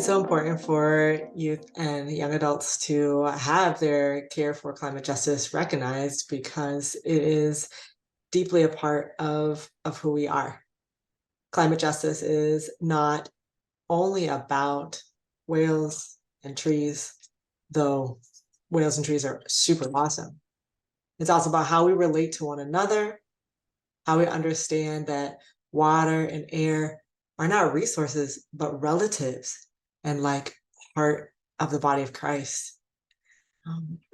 It's so important for youth and young adults to have their care for climate justice recognized because it is deeply a part of who we are. Climate justice is not only about whales and trees, though whales and trees are super awesome. It's also about how we relate to one another, how we understand that water and air are not resources, but relatives and like part of the body of Christ.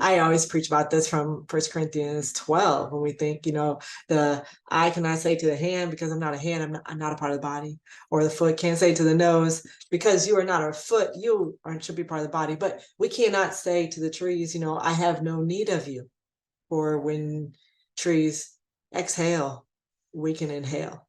I always preach about this from 1 Corinthians 12 when we think, the eye cannot say to the hand because I'm not a hand, I'm not a part of the body, or the foot can't say to the nose because you are not a foot, you should be part of the body. But we cannot say to the trees, I have no need of you. Or when trees exhale, we can inhale.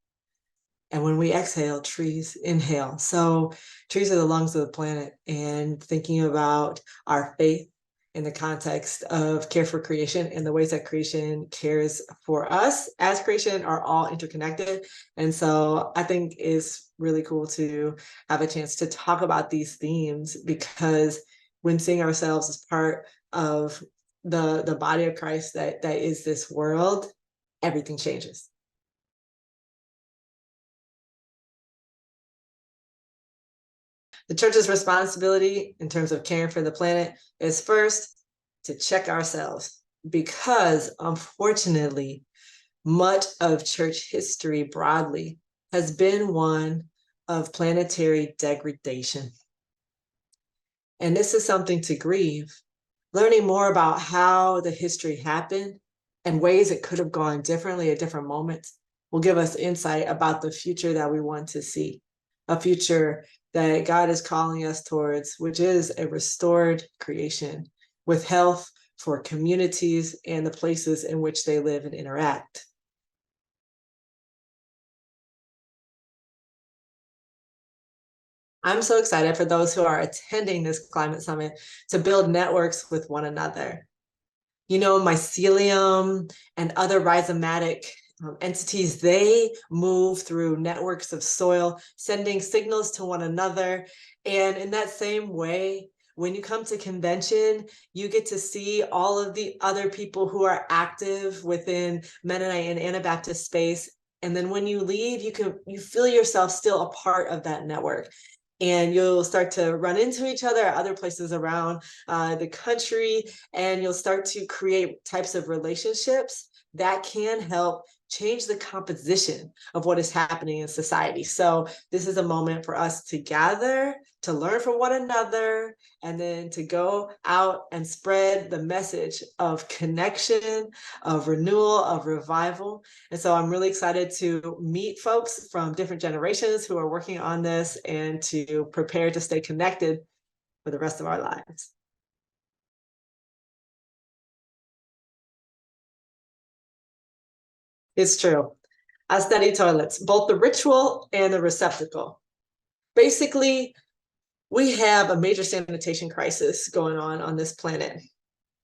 And when we exhale, trees inhale. So trees are the lungs of the planet. And thinking about our faith in the context of care for creation and the ways that creation cares for us as creation are all interconnected. And so I think it's really cool to have a chance to talk about these themes, because when seeing ourselves as part of the body of Christ that is this world, everything changes. The church's responsibility in terms of caring for the planet is first to check ourselves, because unfortunately, much of church history broadly has been one of planetary degradation. And this is something to grieve. Learning more about how the history happened and ways it could have gone differently at different moments will give us insight about the future that we want to see, a future that God is calling us towards, which is a restored creation with health for communities and the places in which they live and interact. I'm so excited for those who are attending this climate summit to build networks with one another. Mycelium and other rhizomatic entities, they move through networks of soil, sending signals to one another. And in that same way, when you come to convention, you get to see all of the other people who are active within Mennonite and Anabaptist space. And then when you leave, you feel yourself still a part of that network. And you'll start to run into each other at other places around the country, and you'll start to create types of relationships that can help change the composition of what is happening in society. So this is a moment for us to gather, to learn from one another, and then to go out and spread the message of connection, of renewal, of revival. And so I'm really excited to meet folks from different generations who are working on this and to prepare to stay connected for the rest of our lives. It's true. I study toilets, both the ritual and the receptacle. Basically, we have a major sanitation crisis going on this planet.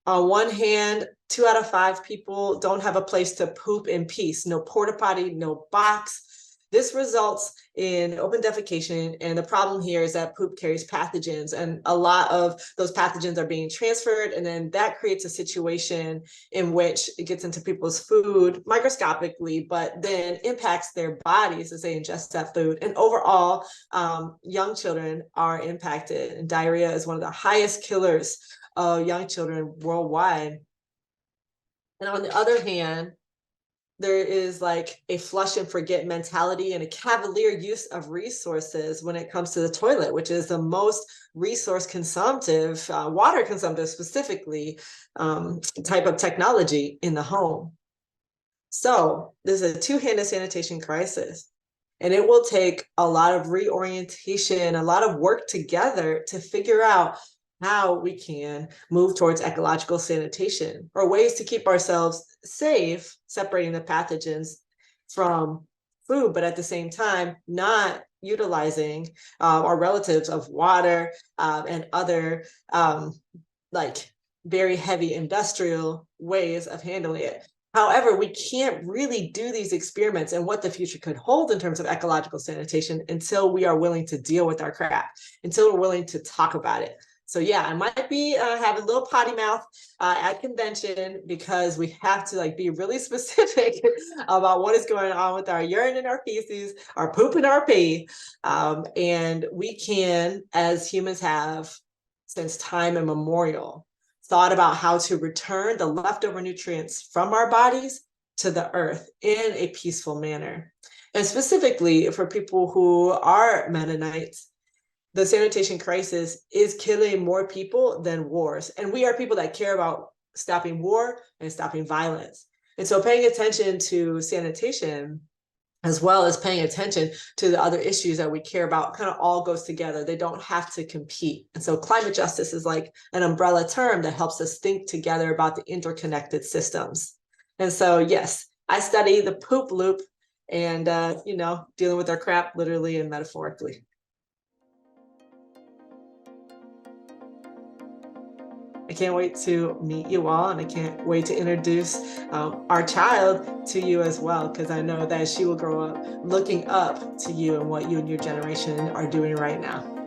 On one hand, 2 out of 5 people don't have a place to poop in peace. No porta potty, no box. This results in open defecation. And the problem here is that poop carries pathogens, and a lot of those pathogens are being transferred. And then that creates a situation in which it gets into people's food microscopically, but then impacts their bodies as they ingest that food. And overall, young children are impacted. And diarrhea is one of the highest killers of young children worldwide. And on the other hand, there is like a flush and forget mentality and a cavalier use of resources when it comes to the toilet, which is the most resource consumptive, water consumptive specifically, type of technology in the home. So this is a two-handed sanitation crisis. And it will take a lot of reorientation, a lot of work together to figure out how we can move towards ecological sanitation, or ways to keep ourselves safe, separating the pathogens from food, but at the same time, not utilizing our relatives of water and other like very heavy industrial ways of handling it. However, we can't really do these experiments and what the future could hold in terms of ecological sanitation until we are willing to deal with our crap, until we're willing to talk about it. So yeah, I might be having a little potty mouth at convention because we have to like be really specific about what is going on with our urine and our feces, our poop and our pee. And we can, as humans have since time immemorial, thought about how to return the leftover nutrients from our bodies to the earth in a peaceful manner. And specifically for people who are Mennonites, the sanitation crisis is killing more people than wars. And we are people that care about stopping war and stopping violence. And so paying attention to sanitation as well as paying attention to the other issues that we care about kind of all goes together. They don't have to compete. And so climate justice is like an umbrella term that helps us think together about the interconnected systems. And so, yes, I study the poop loop and, dealing with our crap literally and metaphorically. I can't wait to meet you all, and I can't wait to introduce our child to you as well, because I know that she will grow up looking up to you and what you and your generation are doing right now.